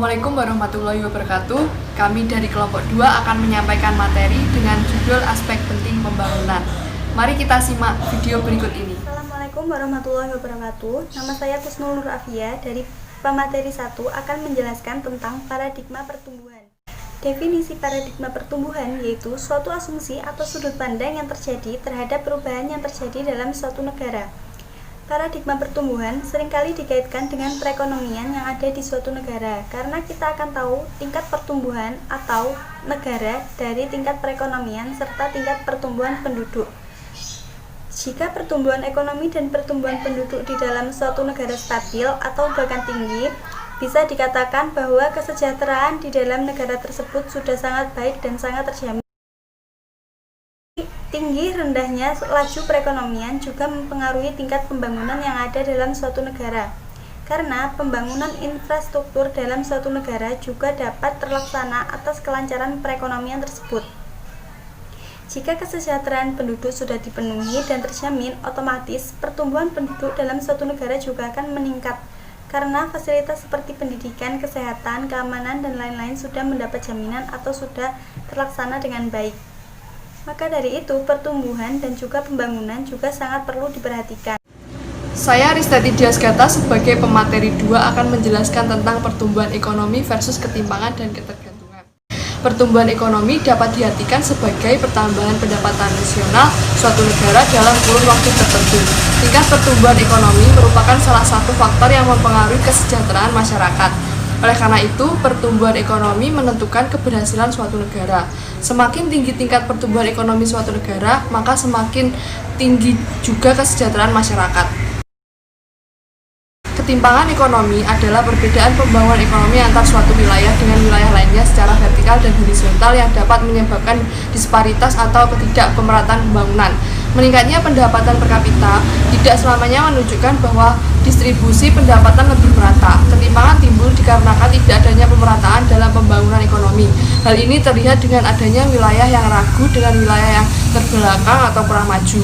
Assalamualaikum warahmatullahi wabarakatuh. Kami dari kelompok 2 akan menyampaikan materi dengan judul aspek penting pembangunan. Mari kita simak video berikut ini. Assalamualaikum warahmatullahi wabarakatuh. Nama saya Kusnul Nur Afia dari pemateri 1 akan menjelaskan tentang paradigma pertumbuhan. Definisi paradigma pertumbuhan yaitu suatu asumsi atau sudut pandang yang terjadi terhadap perubahan yang terjadi dalam suatu negara. Paradigma pertumbuhan seringkali dikaitkan dengan perekonomian yang ada di suatu negara, karena kita akan tahu tingkat pertumbuhan atau negara dari tingkat perekonomian serta tingkat pertumbuhan penduduk. Jika pertumbuhan ekonomi dan pertumbuhan penduduk di dalam suatu negara stabil atau bahkan tinggi, bisa dikatakan bahwa kesejahteraan di dalam negara tersebut sudah sangat baik dan sangat terjamin. Tinggi rendahnya laju perekonomian juga mempengaruhi tingkat pembangunan yang ada dalam suatu negara, karena pembangunan infrastruktur dalam suatu negara juga dapat terlaksana atas kelancaran perekonomian tersebut. Jika kesejahteraan penduduk sudah dipenuhi dan terjamin, otomatis pertumbuhan penduduk dalam suatu negara juga akan meningkat, karena fasilitas seperti pendidikan, kesehatan, keamanan, dan lain-lain sudah mendapat jaminan atau sudah terlaksana dengan baik. Maka dari itu, pertumbuhan dan juga pembangunan juga sangat perlu diperhatikan. Saya Ristati Diasgata sebagai pemateri 2 akan menjelaskan tentang pertumbuhan ekonomi versus ketimpangan dan ketergantungan. Pertumbuhan ekonomi dapat diartikan sebagai pertambahan pendapatan nasional suatu negara dalam kurun waktu tertentu. Tingkat pertumbuhan ekonomi merupakan salah satu faktor yang mempengaruhi kesejahteraan masyarakat. Oleh karena itu, pertumbuhan ekonomi menentukan keberhasilan suatu negara. Semakin tinggi tingkat pertumbuhan ekonomi suatu negara, maka semakin tinggi juga kesejahteraan masyarakat. Ketimpangan ekonomi adalah perbedaan pembangunan ekonomi antar suatu wilayah dengan wilayah lainnya secara vertikal dan horizontal yang dapat menyebabkan disparitas atau ketidakpemerataan pembangunan. Meningkatnya pendapatan per kapita tidak selamanya menunjukkan bahwa distribusi pendapatan lebih merata. Ketimpangan timbul dikarenakan tidak adanya pemerataan dalam pembangunan ekonomi. Hal ini terlihat dengan adanya wilayah yang ragu dengan wilayah yang terbelakang atau kurang maju.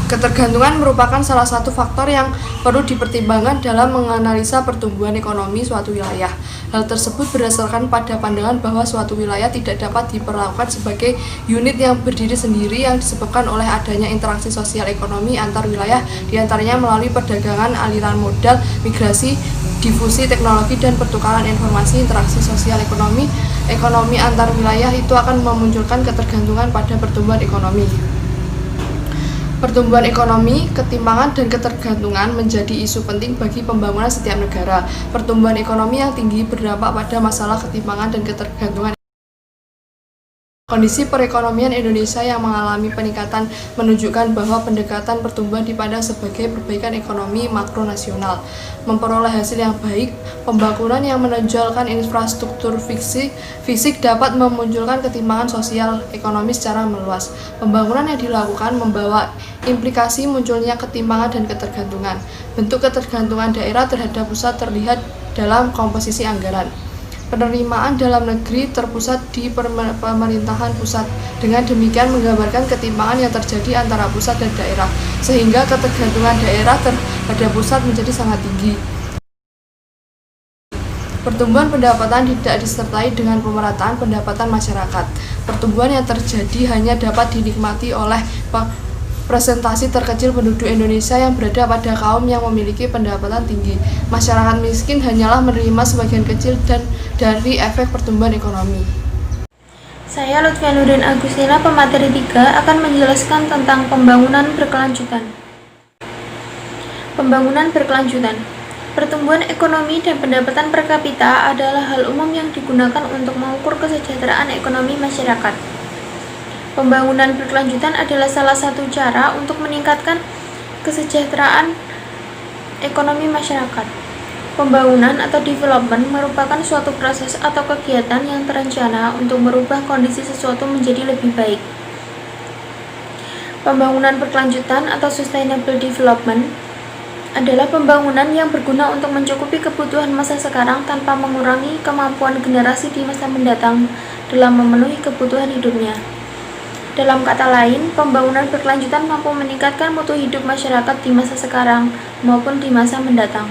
Ketergantungan merupakan salah satu faktor yang perlu dipertimbangkan dalam menganalisa pertumbuhan ekonomi suatu wilayah. Hal tersebut berdasarkan pada pandangan bahwa suatu wilayah tidak dapat diperlakukan sebagai unit yang berdiri sendiri yang disebabkan oleh adanya interaksi sosial ekonomi antar wilayah, diantaranya melalui perdagangan, aliran modal, migrasi, difusi teknologi, dan pertukaran informasi. Interaksi sosial ekonomi antar wilayah itu akan memunculkan ketergantungan pada pertumbuhan ekonomi. Pertumbuhan ekonomi, ketimpangan, dan ketergantungan menjadi isu penting bagi pembangunan setiap negara. Pertumbuhan ekonomi yang tinggi berdampak pada masalah ketimpangan dan ketergantungan. Kondisi perekonomian Indonesia yang mengalami peningkatan menunjukkan bahwa pendekatan pertumbuhan dipandang sebagai perbaikan ekonomi makro nasional. Memperoleh hasil yang baik, pembangunan yang menonjolkan infrastruktur fisik dapat memunculkan ketimpangan sosial ekonomi secara meluas. Pembangunan yang dilakukan membawa implikasi munculnya ketimpangan dan ketergantungan. Bentuk ketergantungan daerah terhadap pusat terlihat dalam komposisi anggaran. Penerimaan dalam negeri terpusat di pemerintahan pusat. Dengan demikian menggambarkan ketimpangan yang terjadi antara pusat dan daerah, sehingga ketergantungan daerah terhadap pusat menjadi sangat tinggi. Pertumbuhan pendapatan tidak disertai dengan pemerataan pendapatan masyarakat. Pertumbuhan yang terjadi hanya dapat dinikmati oleh presentasi terkecil penduduk Indonesia yang berada pada kaum yang memiliki pendapatan tinggi. Masyarakat miskin hanyalah menerima sebagian kecil dari efek pertumbuhan ekonomi. Saya Lutfia Nurdin Agustina, pemateri 3, akan menjelaskan tentang pembangunan berkelanjutan. Pembangunan berkelanjutan. Pertumbuhan ekonomi dan pendapatan per kapita adalah hal umum yang digunakan untuk mengukur kesejahteraan ekonomi masyarakat. Pembangunan berkelanjutan adalah salah satu cara untuk meningkatkan kesejahteraan ekonomi masyarakat. Pembangunan atau development merupakan suatu proses atau kegiatan yang terencana untuk merubah kondisi sesuatu menjadi lebih baik. Pembangunan berkelanjutan atau sustainable development adalah pembangunan yang berguna untuk mencukupi kebutuhan masa sekarang tanpa mengurangi kemampuan generasi di masa mendatang dalam memenuhi kebutuhan hidupnya. Dalam kata lain, pembangunan berkelanjutan mampu meningkatkan mutu hidup masyarakat di masa sekarang maupun di masa mendatang.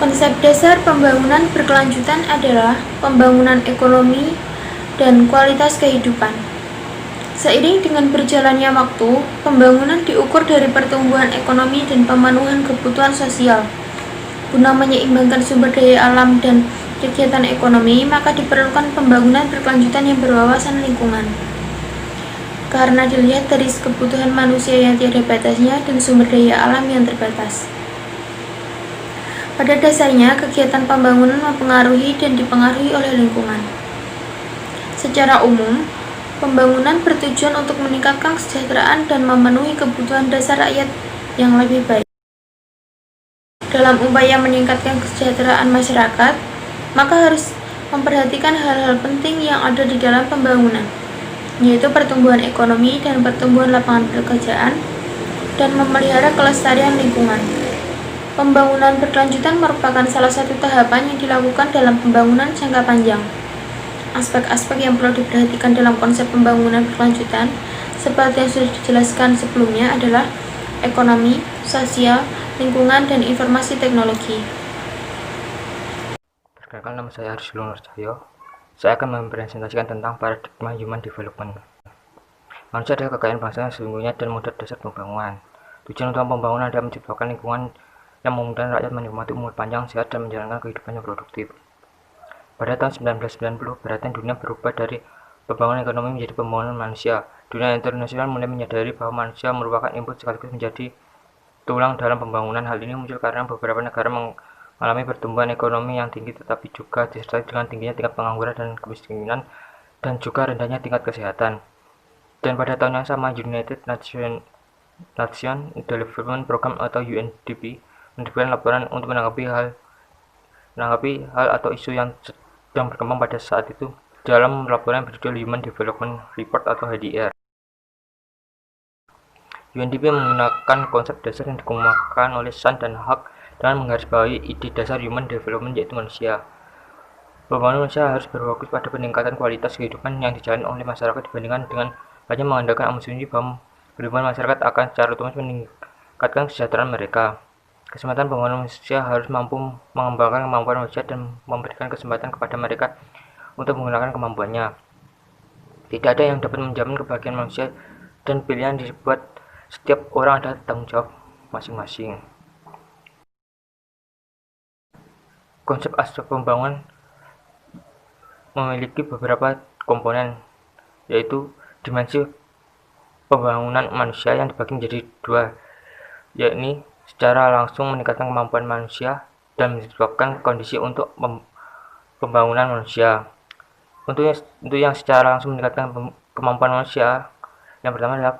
Konsep dasar pembangunan berkelanjutan adalah pembangunan ekonomi dan kualitas kehidupan. Seiring dengan berjalannya waktu, pembangunan diukur dari pertumbuhan ekonomi dan pemenuhan kebutuhan sosial. Guna menyeimbangkan sumber daya alam dan kegiatan ekonomi, maka diperlukan pembangunan berkelanjutan yang berwawasan lingkungan. Karena dilihat dari kebutuhan manusia yang tiada batasnya dan sumber daya alam yang terbatas. Pada dasarnya, kegiatan pembangunan mempengaruhi dan dipengaruhi oleh lingkungan. Secara umum, pembangunan bertujuan untuk meningkatkan kesejahteraan dan memenuhi kebutuhan dasar rakyat yang lebih baik. Dalam upaya meningkatkan kesejahteraan masyarakat, maka harus memperhatikan hal-hal penting yang ada di dalam pembangunan, yaitu pertumbuhan ekonomi dan pertumbuhan lapangan pekerjaan, dan memelihara kelestarian lingkungan. Pembangunan berkelanjutan merupakan salah satu tahapan yang dilakukan dalam pembangunan jangka panjang. Aspek-aspek yang perlu diperhatikan dalam konsep pembangunan berkelanjutan, seperti yang sudah dijelaskan sebelumnya, adalah ekonomi, sosial, lingkungan, dan informasi teknologi. Perkenalkan, nama saya Arsul Nurcahyo. Saya akan mempresentasikan tentang paradigma human development. Manusia adalah kekayaan bangsa yang sesungguhnya dan modal dasar pembangunan. Tujuan utama pembangunan adalah menciptakan lingkungan yang memudahkan rakyat menikmati umur panjang, sehat, dan menjalankan kehidupan yang produktif. Pada tahun 1990, perhatian dunia berubah dari pembangunan ekonomi menjadi pembangunan manusia. Dunia internasional mulai menyadari bahwa manusia merupakan input sekaligus menjadi tulang dalam pembangunan. Hal ini muncul karena beberapa negara mengalami pertumbuhan ekonomi yang tinggi, tetapi juga disertai dengan tingginya tingkat pengangguran dan kemiskinan, dan juga rendahnya tingkat kesehatan. Dan pada tahun yang sama, United Nations Development Program atau UNDP menerbitkan laporan untuk menanggapi hal atau isu yang sedang berkembang pada saat itu. Dalam laporan berjudul Human Development Report atau HDR, UNDP menggunakan konsep dasar yang dikemukakan oleh Sand dan Haq dengan menggarisbawahi ide dasar human development, yaitu manusia. Pembangunan manusia harus berfokus pada peningkatan kualitas kehidupan yang dijalani oleh masyarakat dibandingkan dengan hanya mengandalkan asumsi bahwa pertumbuhan masyarakat akan secara otomatis meningkatkan kesejahteraan mereka. Kesempatan pembangunan manusia harus mampu mengembangkan kemampuan manusia dan memberikan kesempatan kepada mereka untuk menggunakan kemampuannya. Tidak ada yang dapat menjamin kebahagiaan manusia, dan pilihan dibuat setiap orang ada tanggung jawab masing-masing. Konsep aspek pembangunan memiliki beberapa komponen, yaitu dimensi pembangunan manusia yang dibagi menjadi dua, yakni secara langsung meningkatkan kemampuan manusia dan menyebabkan kondisi untuk pembangunan manusia. Untuk yang secara langsung meningkatkan kemampuan manusia, yang pertama adalah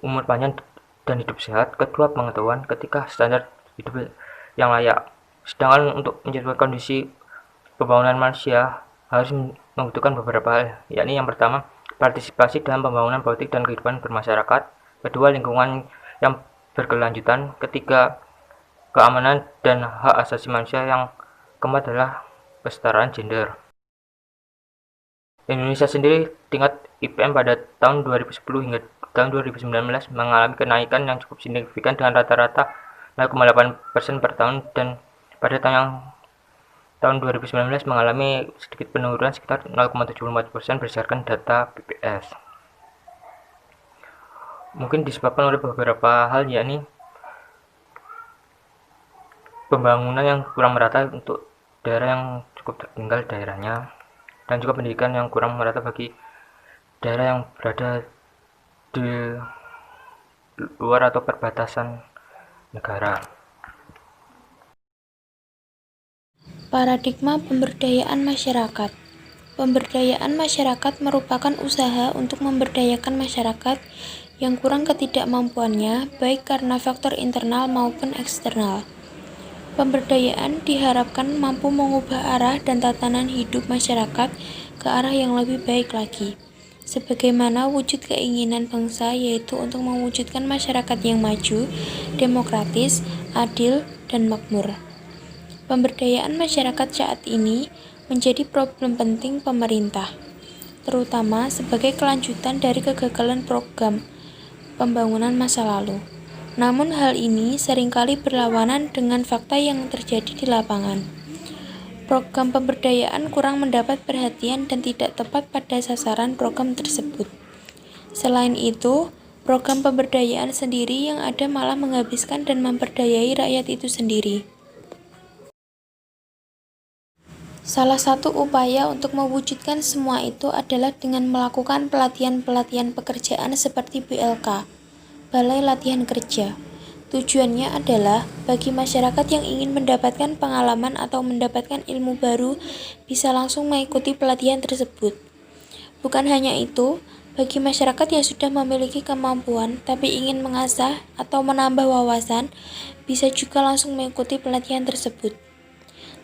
umur panjang dan hidup sehat. Kedua, pengetahuan ketika standar hidup yang layak. Sedangkan untuk menciptakan kondisi pembangunan manusia harus membutuhkan beberapa hal, yakni yang pertama, partisipasi dalam pembangunan politik dan kehidupan bermasyarakat. Kedua, lingkungan yang berkelanjutan. Ketiga, keamanan dan hak asasi manusia. Yang keempat adalah kesetaraan gender. Indonesia sendiri, tingkat IPM pada tahun 2010 hingga tahun 2019 mengalami kenaikan yang cukup signifikan dengan rata-rata 0,8% per tahun, dan pada tahun 2019 mengalami sedikit penurunan sekitar 0,74% berdasarkan data BPS. Mungkin disebabkan oleh beberapa hal, yakni pembangunan yang kurang merata untuk daerah yang cukup tertinggal daerahnya, dan juga pendidikan yang kurang merata bagi daerah yang berada di luar atau perbatasan negara. Paradigma pemberdayaan masyarakat. Pemberdayaan masyarakat merupakan usaha untuk memberdayakan masyarakat yang kurang ketidakmampuannya, baik karena faktor internal maupun eksternal. Pemberdayaan diharapkan mampu mengubah arah dan tatanan hidup masyarakat ke arah yang lebih baik lagi, sebagaimana wujud keinginan bangsa, yaitu untuk mewujudkan masyarakat yang maju, demokratis, adil, dan makmur. Pemberdayaan masyarakat saat ini menjadi problem penting pemerintah, terutama sebagai kelanjutan dari kegagalan program pembangunan masa lalu. Namun hal ini seringkali berlawanan dengan fakta yang terjadi di lapangan. Program pemberdayaan kurang mendapat perhatian dan tidak tepat pada sasaran program tersebut. Selain itu, program pemberdayaan sendiri yang ada malah menghabiskan dan memperdayai rakyat itu sendiri. Salah satu upaya untuk mewujudkan semua itu adalah dengan melakukan pelatihan-pelatihan pekerjaan seperti BLK, Balai Latihan Kerja. Tujuannya adalah bagi masyarakat yang ingin mendapatkan pengalaman atau mendapatkan ilmu baru bisa langsung mengikuti pelatihan tersebut. Bukan hanya itu, bagi masyarakat yang sudah memiliki kemampuan tapi ingin mengasah atau menambah wawasan, bisa juga langsung mengikuti pelatihan tersebut.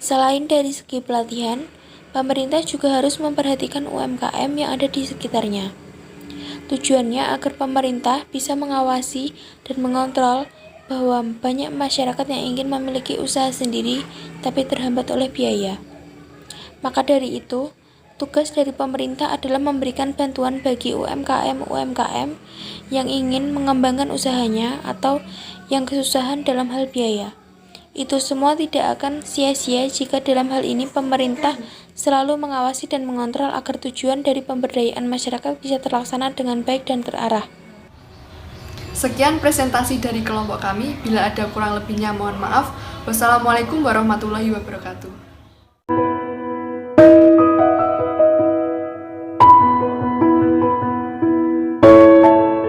Selain dari segi pelatihan, pemerintah juga harus memperhatikan UMKM yang ada di sekitarnya. Tujuannya agar pemerintah bisa mengawasi dan mengontrol bahwa banyak masyarakat yang ingin memiliki usaha sendiri tapi terhambat oleh biaya. Maka dari itu, tugas dari pemerintah adalah memberikan bantuan bagi UMKM yang ingin mengembangkan usahanya atau yang kesusahan dalam hal biaya. Itu semua tidak akan sia-sia jika dalam hal ini pemerintah selalu mengawasi dan mengontrol agar tujuan dari pemberdayaan masyarakat bisa terlaksana dengan baik dan terarah. Sekian presentasi dari kelompok kami. Bila ada kurang lebihnya mohon maaf. Wassalamualaikum warahmatullahi wabarakatuh.